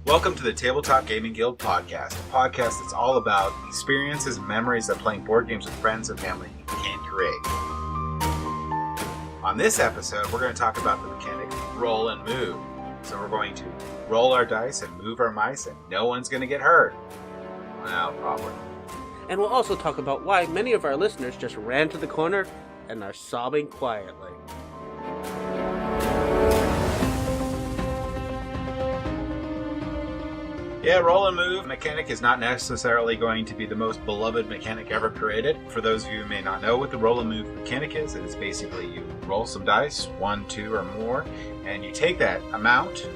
Welcome to the Tabletop Gaming Guild podcast, a podcast that's all about experiences and memories that playing board games with friends and family can create. On this episode, we're going to talk about the mechanic roll and move. So we're going to roll our dice and move our mice, and no one's going to get hurt. Well, probably. And we'll also talk about why many of our listeners just ran to the corner and are sobbing quietly. Yeah, roll and move mechanic is not necessarily going to be the most beloved mechanic ever created. For those of you who may not know what the roll and move mechanic is, it is basically you roll some dice, 1, 2, or more, and you take that amount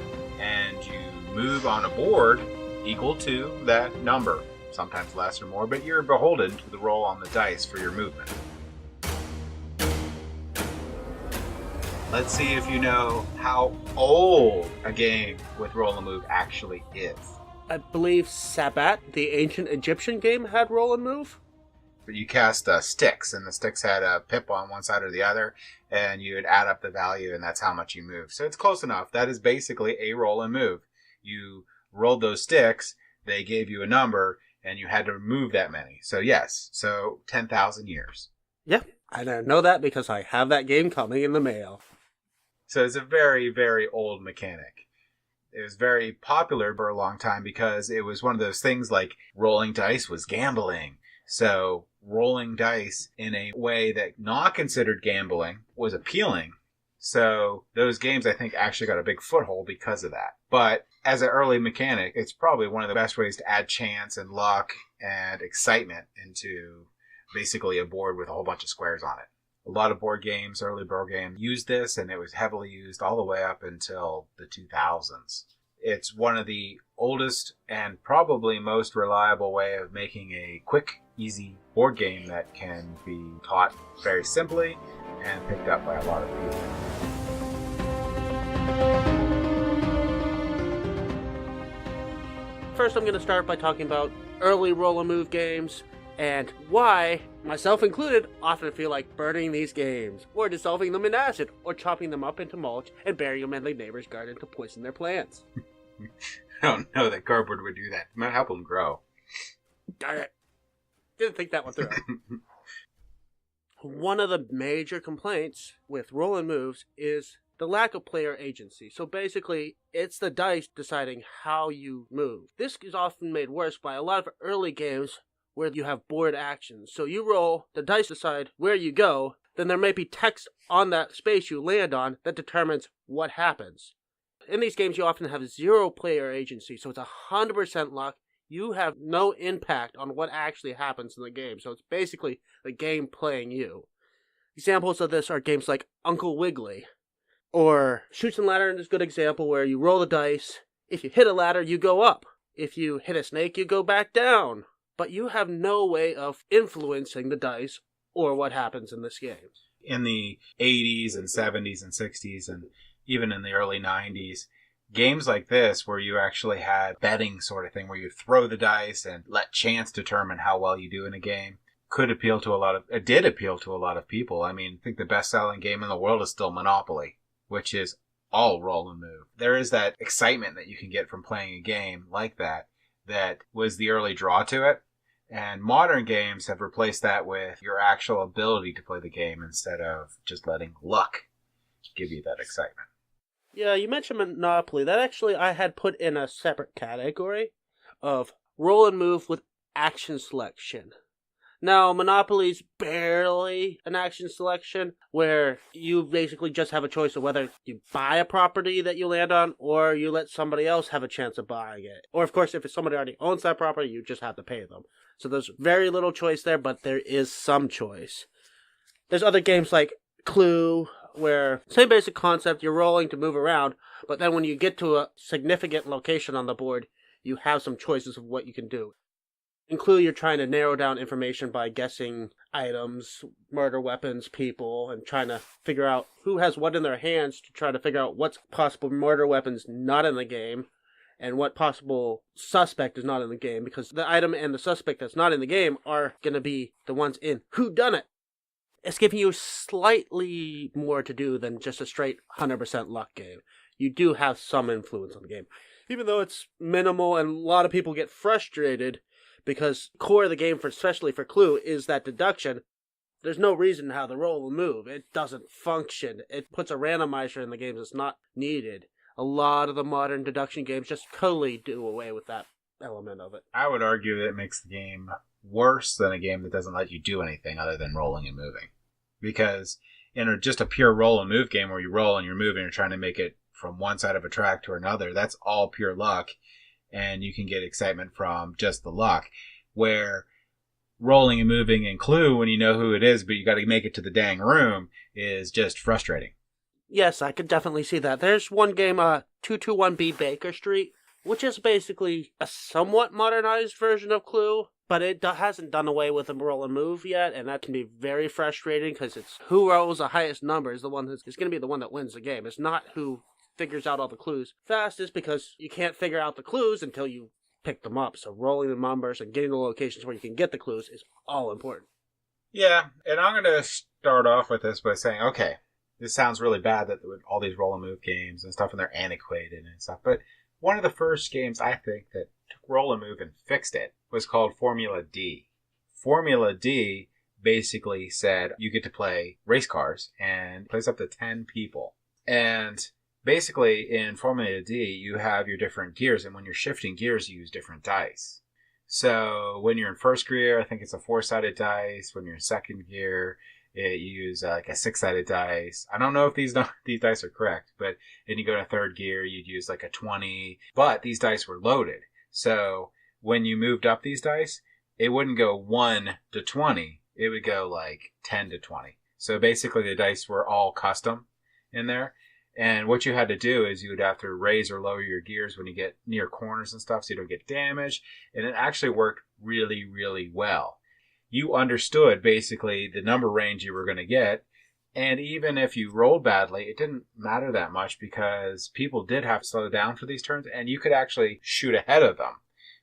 and you move on a board equal to that number. Sometimes less or more, but you're beholden to the roll on the dice for your movement. Let's see if you know how old a game with roll and move actually is. I believe Sabbat, the ancient Egyptian game, had roll and move. But you cast sticks, and the sticks had a pip on one side or the other, and you would add up the value, and that's how much you move. So it's close enough. That is basically a roll and move. You rolled those sticks, they gave you a number, and you had to move that many. So yes, so 10,000 years. Yep, I know that because I have that game coming in the mail. So it's a very, very old mechanic. It was very popular for a long time because it was one of those things like rolling dice was gambling. So rolling dice in a way that not considered gambling was appealing. So those games, I think, actually got a big foothold because of that. But as an early mechanic, it's probably one of the best ways to add chance and luck and excitement into basically a board with a whole bunch of squares on it. A lot of board games, early board games, used this, and it was heavily used all the way up until the 2000s. It's one of the oldest and probably most reliable way of making a quick, easy board game that can be taught very simply and picked up by a lot of people. First, I'm going to start by talking about early roll and move games and why, myself included, often feel like burning these games, or dissolving them in acid, or chopping them up into mulch and burying them in the neighbor's garden to poison their plants. I don't know that cardboard would do that. It might help them grow. Darn it. Didn't think that one through. One of the major complaints with roll and moves is the lack of player agency. So basically, it's the dice deciding how you move. This is often made worse by a lot of early games where you have board actions. So you roll, the dice decide where you go, then there may be text on that space you land on that determines what happens. In these games, you often have zero player agency, so it's 100% luck. You have no impact on what actually happens in the game, so it's basically the game playing you. Examples of this are games like Uncle Wiggily, or Chutes and Ladder is a good example where you roll the dice. If you hit a ladder, you go up. If you hit a snake, you go back down. But you have no way of influencing the dice or what happens in this game. In the 80s and 70s and 60s and even in the early 90s, games like this where you actually had betting sort of thing where you throw the dice and let chance determine how well you do in a game did appeal to a lot of people. I mean, I think the best-selling game in the world is still Monopoly, which is all roll and move. There is that excitement that you can get from playing a game like that was the early draw to it. And modern games have replaced that with your actual ability to play the game instead of just letting luck give you that excitement. Yeah, you mentioned Monopoly. That actually I had put in a separate category of roll and move with action selection. Now, Monopoly's barely an action selection, where you basically just have a choice of whether you buy a property that you land on, or you let somebody else have a chance of buying it. Or, of course, if somebody already owns that property, you just have to pay them. So there's very little choice there, but there is some choice. There's other games like Clue, where same basic concept, you're rolling to move around, but then when you get to a significant location on the board, you have some choices of what you can do. In Clue, you're trying to narrow down information by guessing items, murder weapons, people, and trying to figure out who has what in their hands to try to figure out what's possible murder weapons not in the game and what possible suspect is not in the game, because the item and the suspect that's not in the game are going to be the ones in whodunit. It's giving you slightly more to do than just a straight 100% luck game. You do have some influence on the game. Even though it's minimal and a lot of people get frustrated because core of the game, especially for Clue, is that deduction. There's no reason how the roll will move. It doesn't function. It puts a randomizer in the games that's not needed. A lot of the modern deduction games just totally do away with that element of it. I would argue that it makes the game worse than a game that doesn't let you do anything other than rolling and moving. Because in just a pure roll and move game where you roll and you're moving, you're trying to make it from one side of a track to another, that's all pure luck, and you can get excitement from just the luck. Where rolling and moving in Clue, when you know who it is, but you got to make it to the dang room, is just frustrating. Yes, I could definitely see that. There's one game, 221B Baker Street, which is basically a somewhat modernized version of Clue, but it hasn't done away with the roll and move yet, and that can be very frustrating because it's who rolls the highest number is the one that's going to be the one that wins the game. It's not who figures out all the clues fastest, because you can't figure out the clues until you pick them up. So rolling the numbers and getting the locations where you can get the clues is all important. Yeah, and I'm going to start off with this by saying, okay, this sounds really bad that all these roll and move games and stuff, and they're antiquated and stuff, but one of the first games I think that took roll and move and fixed it was called Formula D. Formula D basically said you get to play race cars and plays up to 10 people. And basically, in Formula D, you have your different gears, and when you're shifting gears, you use different dice. So when you're in first gear, I think it's a 4-sided dice. When you're in second gear, you use like a 6-sided dice. I don't know if these dice are correct, but then you go to third gear, you'd use like a 20. But these dice were loaded. So when you moved up these dice, it wouldn't go 1 to 20. It would go like 10 to 20. So basically, the dice were all custom in there. And what you had to do is you would have to raise or lower your gears when you get near corners and stuff so you don't get damaged. And it actually worked really, really well. You understood basically the number range you were going to get. And even if you rolled badly, it didn't matter that much because people did have to slow down for these turns. And you could actually shoot ahead of them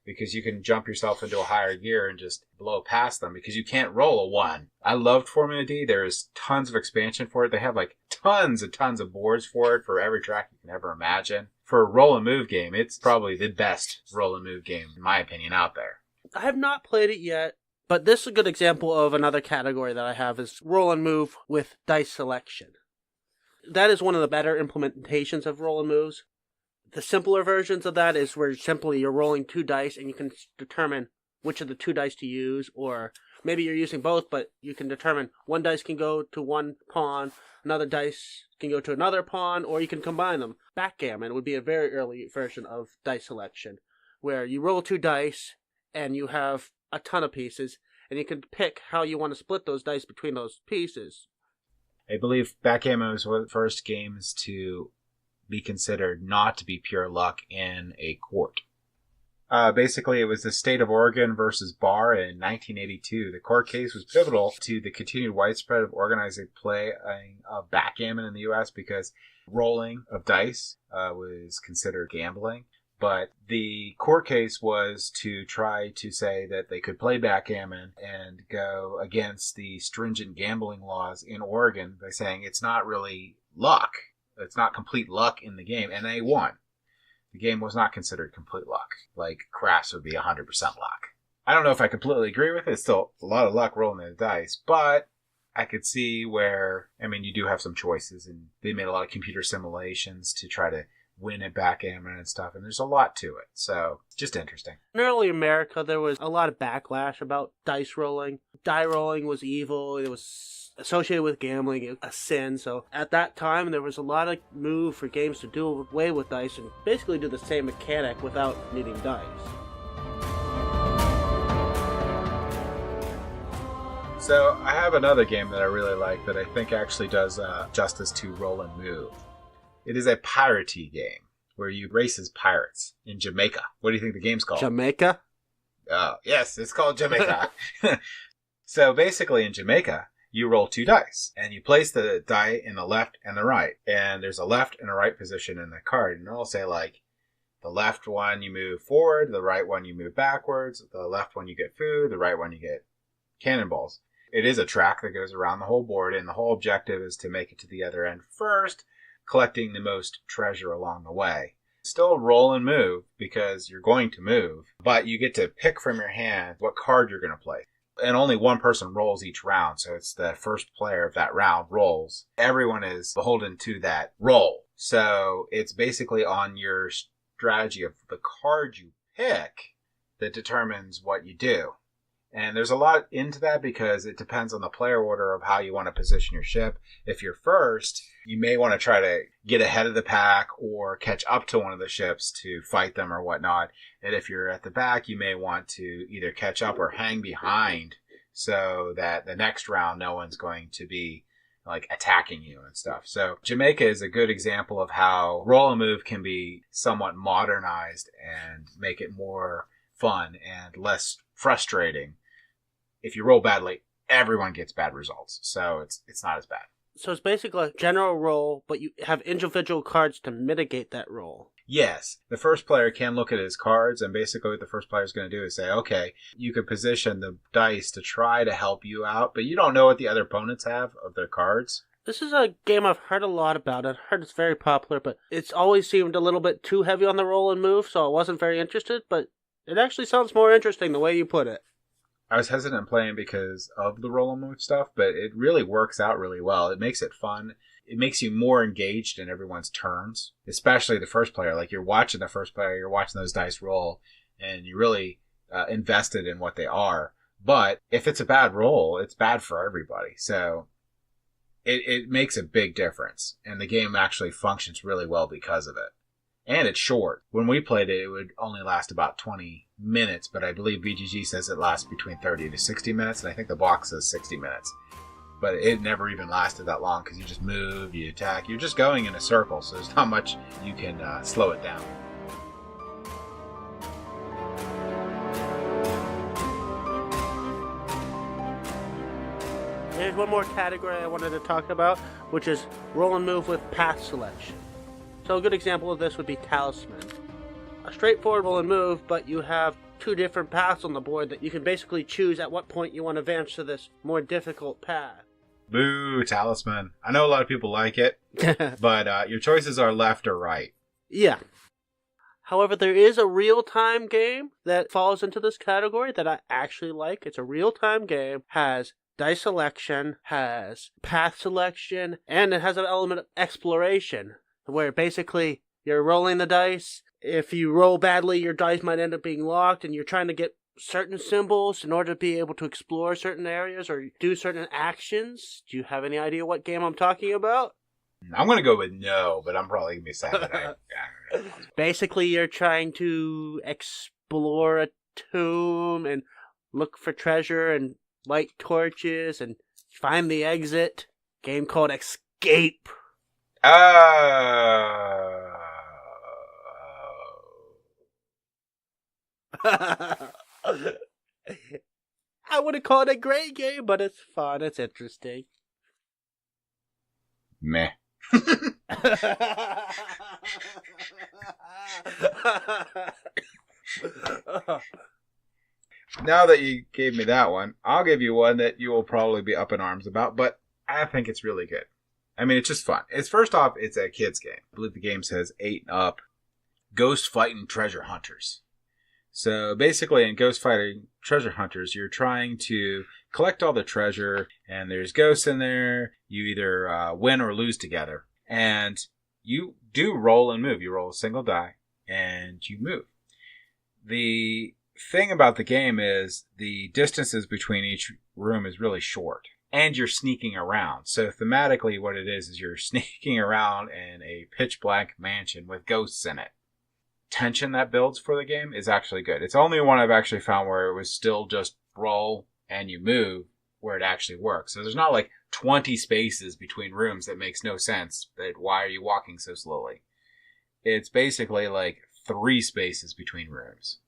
because you can jump yourself into a higher gear and just blow past them because you can't roll a 1. I loved Formula D. There's tons of expansion for it. They have like tons and tons of boards for it for every track you can ever imagine. For a roll and move game, it's probably the best roll and move game, in my opinion, out there. I have not played it yet, but this is a good example of another category that I have is roll and move with dice selection. That is one of the better implementations of roll and moves. The simpler versions of that is where simply you're rolling 2 dice and you can determine which of the 2 dice to use, or maybe you're using both, but you can determine one dice can go to one pawn, another dice can go to another pawn, or you can combine them. Backgammon would be a very early version of dice selection, where you roll 2 dice and you have a ton of pieces, and you can pick how you want to split those dice between those pieces. I believe Backgammon was one of the first games to be considered not to be pure luck in a court. Basically, it was the state of Oregon versus Barr in 1982. The court case was pivotal to the continued widespread of organized play of backgammon in the U.S. because rolling of dice was considered gambling. But the court case was to try to say that they could play backgammon and go against the stringent gambling laws in Oregon by saying it's not really luck. It's not complete luck in the game, and they won. The game was not considered complete luck. Like, craps would be 100% luck. I don't know if I completely agree with it. It's still a lot of luck rolling the dice, but I could see where, I mean, you do have some choices, and they made a lot of computer simulations to try to win at backgammon and stuff, and there's a lot to it. So, just interesting. In early America, there was a lot of backlash about dice rolling. Die rolling was evil. It was associated with gambling, a sin. So at that time, there was a lot of move for games to do away with dice and basically do the same mechanic without needing dice. So I have another game that I really like that I think actually does justice to roll and move. It is a piratey game where you race as pirates in Jamaica. What do you think the game's called? Jamaica? Oh, yes, it's called Jamaica. So basically in Jamaica, you roll 2 dice, and you place the die in the left and the right. And there's a left and a right position in the card. And it'll say, like, the left one you move forward, the right one you move backwards, the left one you get food, the right one you get cannonballs. It is a track that goes around the whole board, and the whole objective is to make it to the other end first, collecting the most treasure along the way. Still roll and move because you're going to move, but you get to pick from your hand what card you're going to play. And only one person rolls each round, so it's the first player of that round rolls. Everyone is beholden to that roll. So it's basically on your strategy of the card you pick that determines what you do. And there's a lot into that because it depends on the player order of how you want to position your ship. If you're first, you may want to try to get ahead of the pack or catch up to one of the ships to fight them or whatnot. And if you're at the back, you may want to either catch up or hang behind so that the next round no one's going to be like attacking you and stuff. So Jamaica is a good example of how roll and move can be somewhat modernized and make it more fun and less frustrating. If you roll badly, everyone gets bad results. So it's not as bad. So it's basically a general roll, but you have individual cards to mitigate that roll. Yes. The first player can look at his cards, and basically what the first player is going to do is say, okay, you could position the dice to try to help you out, but you don't know what the other opponents have of their cards. This is a game I've heard a lot about. I've heard it's very popular, but it's always seemed a little bit too heavy on the roll and move, so I wasn't very interested, but it actually sounds more interesting the way you put it. I was hesitant playing because of the roll and move stuff, but it really works out really well. It makes it fun. It makes you more engaged in everyone's turns, especially the first player. Like you're watching the first player, you're watching those dice roll, and you're really invested in what they are. But if it's a bad roll, it's bad for everybody. So it makes a big difference, and the game actually functions really well because of it. And it's short. When we played it, it would only last about 20 minutes, but I believe BGG says it lasts between 30 to 60 minutes, and I think the box says 60 minutes. But it never even lasted that long because you just move, you attack. You're just going in a circle, so there's not much you can slow it down. There's one more category I wanted to talk about, which is roll and move with path selection. So a good example of this would be Talisman. A straightforward roll and move, but you have two different paths on the board that you can basically choose at what point you want to advance to this more difficult path. Boo, Talisman. I know a lot of people like it, but your choices are left or right. Yeah. However, there is a real-time game that falls into this category that I actually like. It's a real-time game, has dice selection, has path selection, and it has an element of exploration, where basically you're rolling the dice. If you roll badly, your dice might end up being locked, and you're trying to get certain symbols in order to be able to explore certain areas or do certain actions. Do you have any idea what game I'm talking about? I'm going to go with no, but I'm probably going to be sad that I don't know. Basically, you're trying to explore a tomb and look for treasure and light torches and find the exit. Game called Escape. I wouldn't call it a great game, but it's fun. It's interesting. Meh. Now that you gave me that one, I'll give you one that you will probably be up in arms about, but I think it's really good. I mean, it's just fun. First off, it's a kid's game. I believe the game says 8 and up. Ghost Fighting Treasure Hunters. So basically in Ghost Fighting Treasure Hunters, you're trying to collect all the treasure, and there's ghosts in there. You either win or lose together. And you do roll and move. You roll a single die, and you move. The thing about the game is the distances between each room is really short. And you're sneaking around. So thematically what it is you're sneaking around in a pitch black mansion with ghosts in it. Tension that builds for the game is actually good. It's the only one I've actually found where it was still just roll and you move where it actually works. So there's not like 20 spaces between rooms that makes no sense. That why are you walking so slowly? It's basically like 3 spaces between rooms.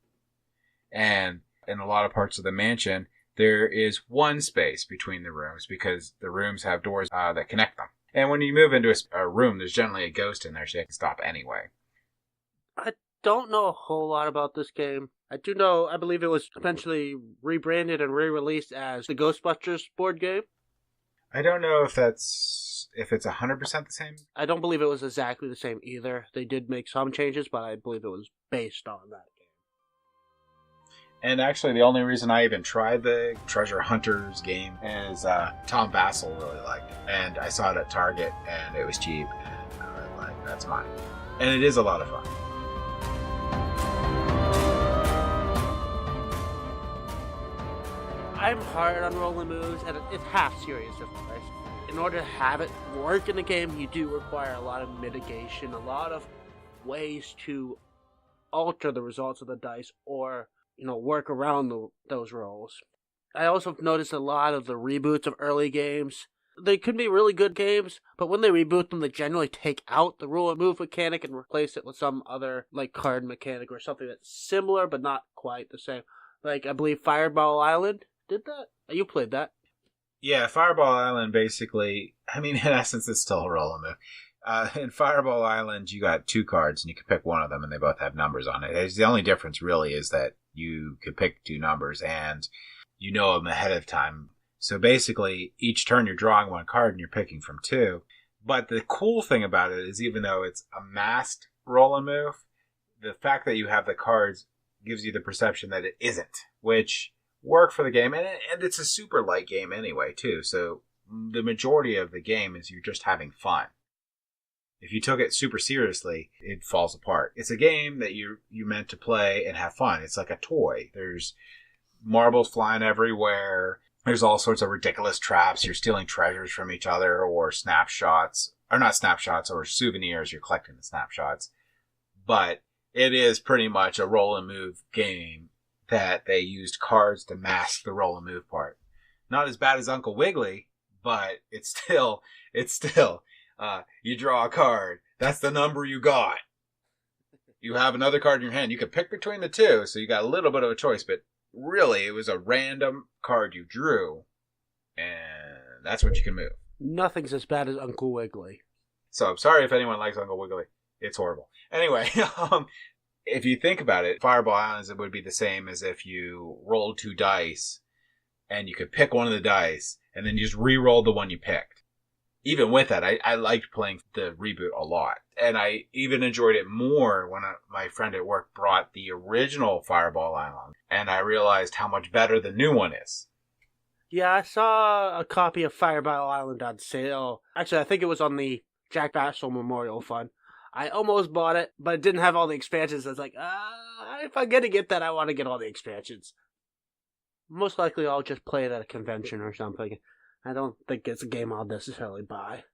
And in a lot of parts of the mansion, there is 1 space between the rooms because the rooms have doors that connect them. And when you move into a room, there's generally a ghost in there, so you can stop anyway. I don't know a whole lot about this game. I do know, I believe it was eventually rebranded and re-released as the Ghostbusters board game. I don't know if that's if it's 100% the same. I don't believe it was exactly the same either. They did make some changes, but I believe it was based on that game. And actually, the only reason I even tried the Treasure Hunters game is Tom Vassell really liked it. And I saw it at Target, and it was cheap, and I was like, that's mine. And it is a lot of fun. I'm hard on rolling moves, and it's half serious at first. In order to have it work in the game, you do require a lot of mitigation, a lot of ways to alter the results of the dice, or work around those rolls. I also noticed a lot of the reboots of early games. They could be really good games, but when they reboot them, they generally take out the roll and move mechanic and replace it with some other, like, card mechanic or something that's similar but not quite the same. Like, I believe Fireball Island did that? You played that. Yeah, Fireball Island basically, I mean, in essence, it's still a roll and move. In Fireball Island, you got 2 cards, and you can pick one of them, and they both have numbers on it. The only difference, really, is that you could pick 2 numbers, and you know them ahead of time. So basically, each turn you're drawing 1 card, and you're picking from 2. But the cool thing about it is, even though it's a masked roll and move, the fact that you have the cards gives you the perception that it isn't, which work for the game, and it's a super light game anyway, too. So the majority of the game is you're just having fun. If you took it super seriously, it falls apart. It's a game that you meant to play and have fun. It's like a toy. There's marbles flying everywhere. There's all sorts of ridiculous traps. You're stealing treasures from each other, or snapshots, or not snapshots, or souvenirs. You're collecting the snapshots. But it is pretty much a roll and move game that they used cards to mask the roll and move part. Not as bad as Uncle Wiggily, but it's still, you draw a card. That's the number you got. You have another card in your hand. You can pick between the 2, so you got a little bit of a choice, but really, it was a random card you drew, and that's what you can move. Nothing's as bad as Uncle Wiggily. So I'm sorry if anyone likes Uncle Wiggily. It's horrible. Anyway, if you think about it, Fireball Islands, it would be the same as if you rolled 2 dice, and you could pick one of the dice, and then you just re-roll the one you picked. Even with that, I liked playing the reboot a lot. And I even enjoyed it more when my friend at work brought the original Fireball Island. And I realized how much better the new one is. Yeah, I saw a copy of Fireball Island on sale. Actually, I think it was on the Jack Bassel Memorial Fund. I almost bought it, but it didn't have all the expansions. I was like, if I'm going to get that, I want to get all the expansions. Most likely I'll just play it at a convention or something. I don't think it's a game I'll necessarily buy.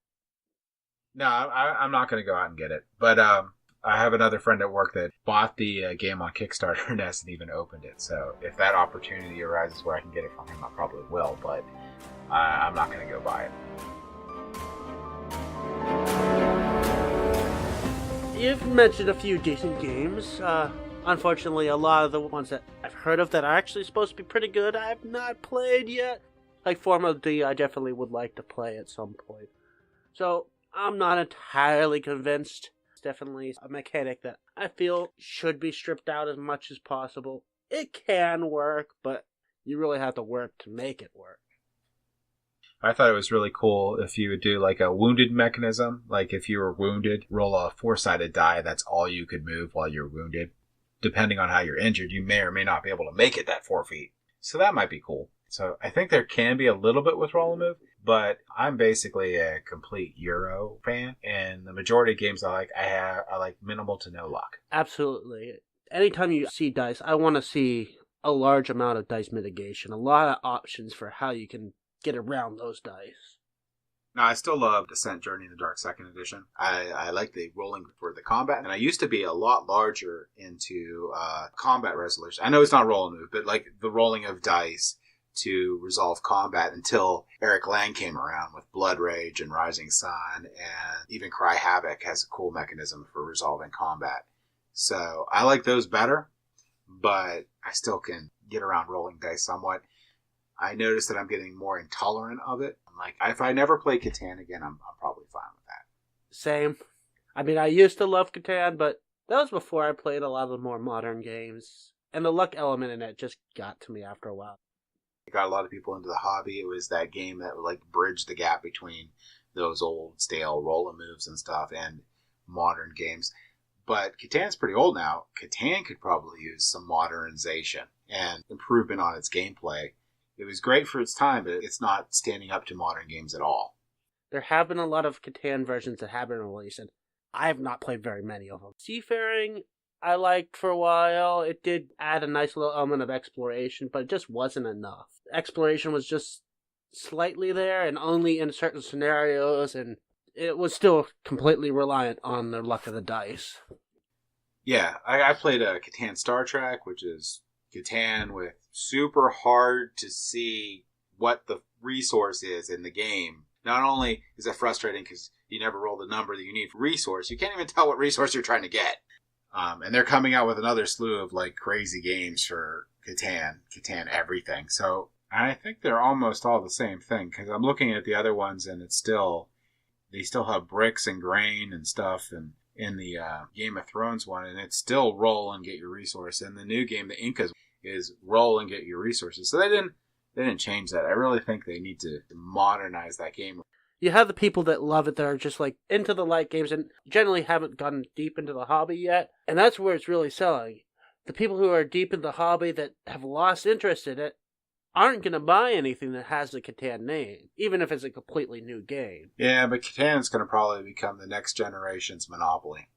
No, I'm not going to go out and get it. But I have another friend at work that bought the game on Kickstarter and hasn't even opened it. So if that opportunity arises where I can get it from him, I probably will. But I'm not going to go buy it. You've mentioned a few decent games. Unfortunately, a lot of the ones that I've heard of that are actually supposed to be pretty good, I have not played yet. Like Forma D, I definitely would like to play at some point. So, I'm not entirely convinced. It's definitely a mechanic that I feel should be stripped out as much as possible. It can work, but you really have to work to make it work. I thought it was really cool if you would do like a wounded mechanism. Like if you were wounded, roll a 4-sided die. That's all you could move while you're wounded. Depending on how you're injured, you may or may not be able to make it that 4 feet. So that might be cool. So I think there can be a little bit with roll and move, but I'm basically a complete Euro fan, and the majority of games I like minimal to no luck. Absolutely. Anytime you see dice, I want to see a large amount of dice mitigation, a lot of options for how you can get around those dice. Now, I still love Descent Journey in the Dark 2nd Edition. I like the rolling for the combat, and I used to be a lot larger into combat resolution. I know it's not roll and move, but like the rolling of dice to resolve combat until Eric Lang came around with Blood Rage and Rising Sun, and even Cry Havoc has a cool mechanism for resolving combat. So I like those better, but I still can get around rolling dice somewhat. I notice that I'm getting more intolerant of it. I'm like, if I never play Catan again, I'm probably fine with that. Same. I mean, I used to love Catan, but that was before I played a lot of the more modern games. And the luck element in it just got to me after a while. It got a lot of people into the hobby. It was that game that like bridged the gap between those old stale roll and moves and stuff and modern games. But Catan's pretty old now. Catan could probably use some modernization and improvement on its gameplay. It was great for its time, but it's not standing up to modern games at all. There have been a lot of Catan versions that have been released, and I have not played very many of them. Seafaring, I liked for a while. It did add a nice little element of exploration, but it just wasn't enough. Exploration was just slightly there, and only in certain scenarios, and it was still completely reliant on the luck of the dice. Yeah, I played a Catan Star Trek, which is Catan with super hard to see what the resource is in the game. Not only is it frustrating because you never roll the number that you need for resource, you can't even tell what resource you're trying to get. And they're coming out with another slew of like crazy games for Catan everything. So I think they're almost all the same thing because I'm looking at the other ones and they still have bricks and grain and stuff and in the Game of Thrones one, and it's still roll and get your resource. And the new game, the Incas, is roll and get your resources. So they didn't change that. I really think they need to modernize that game. You have the people that love it that are just like into the light games and generally haven't gotten deep into the hobby yet. And that's where it's really selling. The people who are deep in the hobby that have lost interest in it aren't going to buy anything that has the Catan name, even if it's a completely new game. Yeah, but Catan's going to probably become the next generation's Monopoly.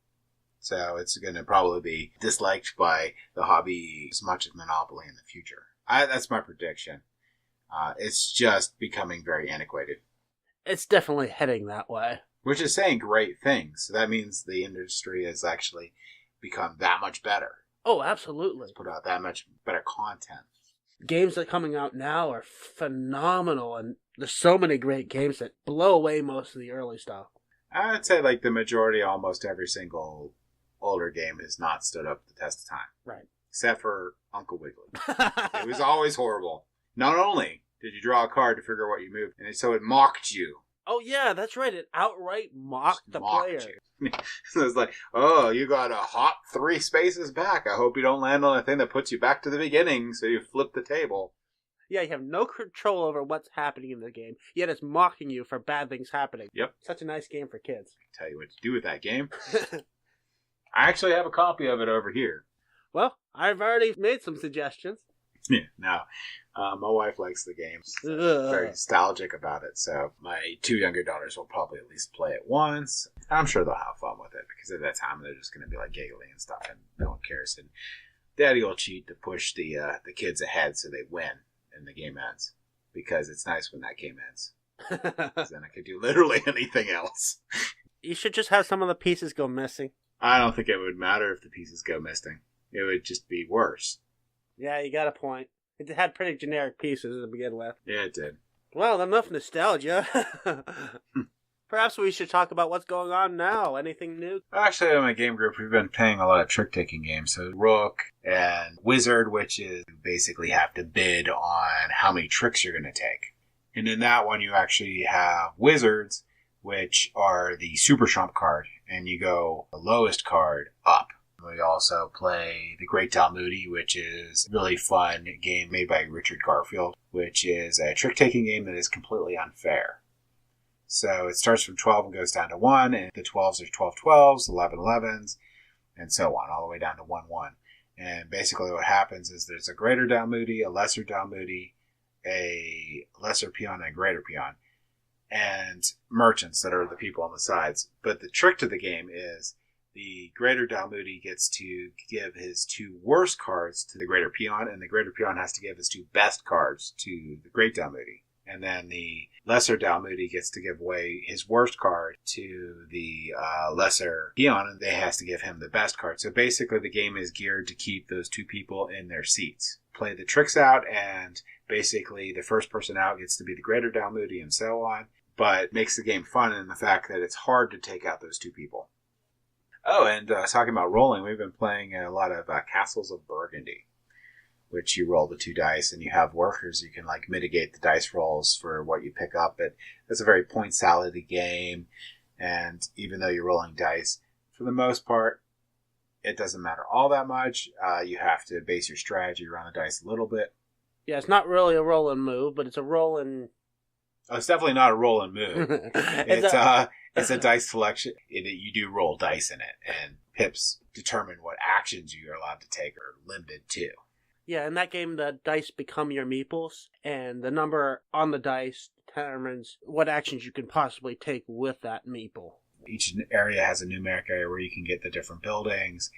So it's going to probably be disliked by the hobby as much as Monopoly in the future. That's my prediction. It's just becoming very antiquated. It's definitely heading that way. Which is saying great things. So that means the industry has actually become that much better. Oh, absolutely. It's put out that much better content. Games that are coming out now are phenomenal, and there's so many great games that blow away most of the early stuff. I'd say like the majority, almost every single older game has not stood up the test of time. Right. Except for Uncle Wiggily. It was always horrible. Not only did you draw a card to figure out what you moved, and so it mocked you. Oh, yeah, that's right. It outright mocked the player. So it's like, oh, you got a hop 3 spaces back. I hope you don't land on a thing that puts you back to the beginning, so you flip the table. Yeah, you have no control over what's happening in the game, yet it's mocking you for bad things happening. Yep. Such a nice game for kids. I can tell you what to do with that game. I actually have a copy of it over here. Well, I've already made some suggestions. Yeah, no. My wife likes the game. Very nostalgic about it. So my 2 younger daughters will probably at least play it once. I'm sure they'll have fun with it because at that time they're just going to be like giggling and stuff, and no one cares. And Daddy will cheat to push the kids ahead so they win and the game ends, because it's nice when that game ends. Because then I could do literally anything else. You should just have some of the pieces go missing. I don't think it would matter if the pieces go missing. It would just be worse. Yeah, you got a point. It had pretty generic pieces to begin with. Yeah, it did. Well, enough nostalgia. Perhaps we should talk about what's going on now. Anything new? Actually, in my game group, we've been playing a lot of trick-taking games. So Rook and Wizard, which is you basically have to bid on how many tricks you're going to take. And in that one, you actually have Wizards, which are the Super Trump card. And you go the lowest card up. We also play The Great Talmudi, which is a really fun game made by Richard Garfield, which is a trick-taking game that is completely unfair. So it starts from 12 and goes down to 1, and the 12s are 12 12s, 11 11s, and so on, all the way down to 1 1. And basically what happens is there's a greater Talmudi, a lesser Talmudi, a lesser peon, and a greater peon, and merchants that are the people on the sides. But the trick to the game is the greater Talmudi gets to give his 2 worst cards to the greater peon, and the greater peon has to give his 2 best cards to the great Talmudi. And then the lesser Talmudi gets to give away his worst card to the lesser peon, and they has to give him the best card. So basically the game is geared to keep those 2 people in their seats. Play the tricks out, and basically the first person out gets to be the greater Talmudi, and so on. But it makes the game fun in the fact that it's hard to take out those 2 people. Oh, and talking about rolling, we've been playing a lot of Castles of Burgundy, which you roll the 2 dice and you have workers. You can like mitigate the dice rolls for what you pick up. But it's a very point salad-y game, and even though you're rolling dice, for the most part, it doesn't matter all that much. You have to base your strategy around the dice a little bit. Yeah, it's not really a roll and move, but it's a roll and... Oh, it's definitely not a roll and move. It's a dice selection. You do roll dice in it, and pips determine what actions you're allowed to take or limited to. Yeah, in that game, the dice become your meeples, and the number on the dice determines what actions you can possibly take with that meeple. Each area has a numeric area where you can get the different buildings,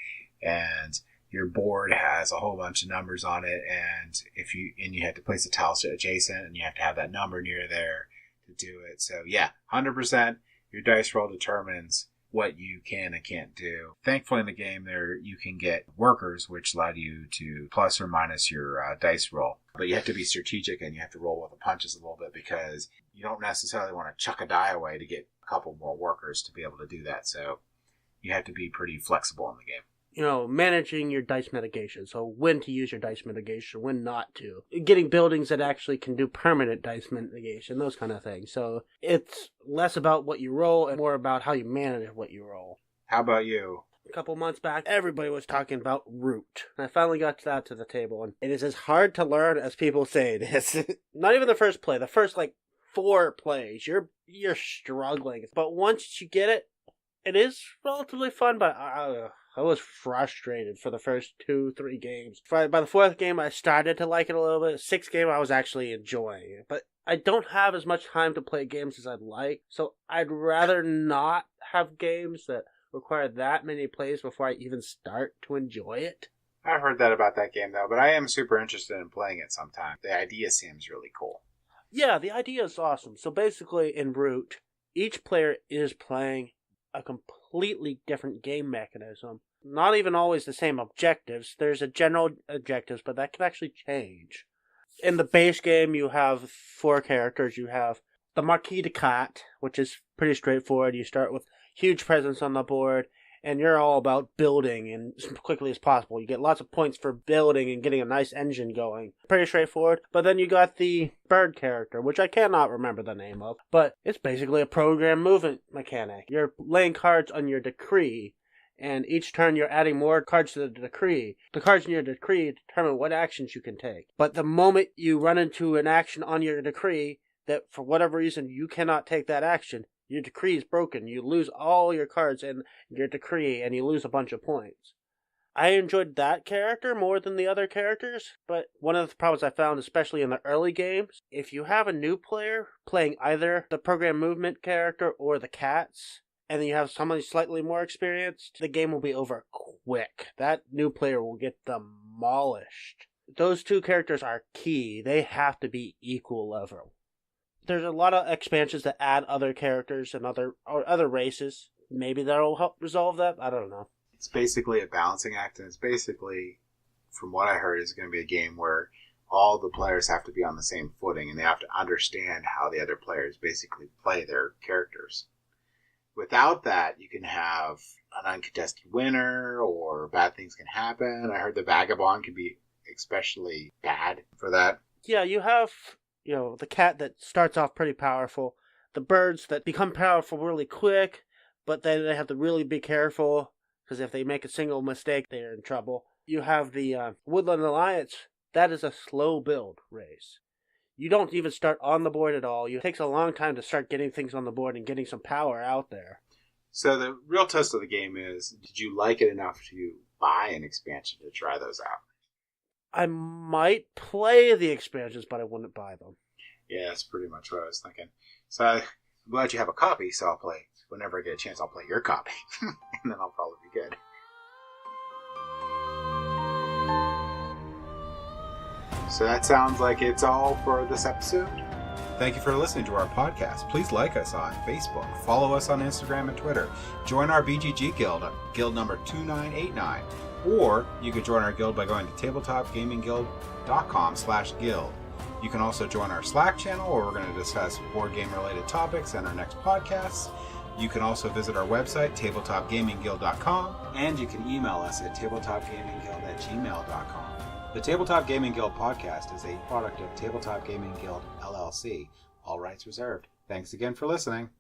and your board has a whole bunch of numbers on it, and you have to place a tile adjacent, and you have to have that number near there to do it. So yeah, 100%. Your dice roll determines what you can and can't do. Thankfully, in the game, there you can get workers, which allow you to plus or minus your dice roll. But you have to be strategic, and you have to roll with the punches a little bit, because you don't necessarily want to chuck a die away to get a couple more workers to be able to do that. So you have to be pretty flexible in the game. Managing your dice mitigation. So when to use your dice mitigation, when not to. Getting buildings that actually can do permanent dice mitigation, those kind of things. So it's less about what you roll and more about how you manage what you roll. How about you? A couple months back, everybody was talking about root. I finally got that to the table, and it is as hard to learn as people say it is. Not even the first play. The first, 4 plays, you're struggling. But once you get it, it is relatively fun, but I was frustrated for the first 2-3 games. By the 4th game, I started to like it a little bit. 6th game, I was actually enjoying it. But I don't have as much time to play games as I'd like, so I'd rather not have games that require that many plays before I even start to enjoy it. I've heard that about that game, though, but I am super interested in playing it sometime. The idea seems really cool. Yeah, the idea is awesome. So basically, in Root, each player is playing a completely different game mechanism. Not even always the same objectives. There's a general objectives, but that can actually change. In the base game, you have 4 characters. You have the Marquis de Cat, which is pretty straightforward. You start with huge presence on the board, and you're all about building and as quickly as possible. You get lots of points for building and getting a nice engine going. Pretty straightforward. But then you got the bird character, which I cannot remember the name of, but it's basically a program movement mechanic. You're laying cards on your decree, and each turn you're adding more cards to the decree. The cards in your decree determine what actions you can take. But the moment you run into an action on your decree that for whatever reason you cannot take that action, your decree is broken. You lose all your cards in your decree, and you lose a bunch of points. I enjoyed that character more than the other characters, but one of the problems I found, especially in the early games, if you have a new player playing either the program movement character or the cats, and then you have somebody slightly more experienced, the game will be over quick. That new player will get demolished. Those 2 characters are key. They have to be equal level. There's a lot of expansions that add other characters and other races. Maybe that'll help resolve that. I don't know. It's basically a balancing act, and it's basically, from what I heard, is going to be a game where all the players have to be on the same footing, and they have to understand how the other players basically play their characters. Without that, you can have an uncontested winner, or bad things can happen. I heard the Backgammon can be especially bad for that. Yeah, you have the cat that starts off pretty powerful, the birds that become powerful really quick, but then they have to really be careful, because if they make a single mistake, they're in trouble. You have the Woodland Alliance. That is a slow build race. You don't even start on the board at all. It takes a long time to start getting things on the board and getting some power out there. So the real test of the game is, did you like it enough to buy an expansion to try those out? I might play the expansions, but I wouldn't buy them. Yeah, that's pretty much what I was thinking. So I'm glad you have a copy, so I'll play. Whenever I get a chance, I'll play your copy. And then I'll probably be good. So that sounds like it's all for this episode. Thank you for listening to our podcast. Please like us on Facebook, follow us on Instagram and Twitter, join our BGG Guild, guild number 2989, or you can join our guild by going to tabletopgamingguild.com/guild. You can also join our Slack channel, where we're going to discuss board game related topics and our next podcasts. You can also visit our website, tabletopgamingguild.com, and you can email us at tabletopgamingguild@gmail.com. The Tabletop Gaming Guild podcast is a product of Tabletop Gaming Guild, LLC. All rights reserved. Thanks again for listening.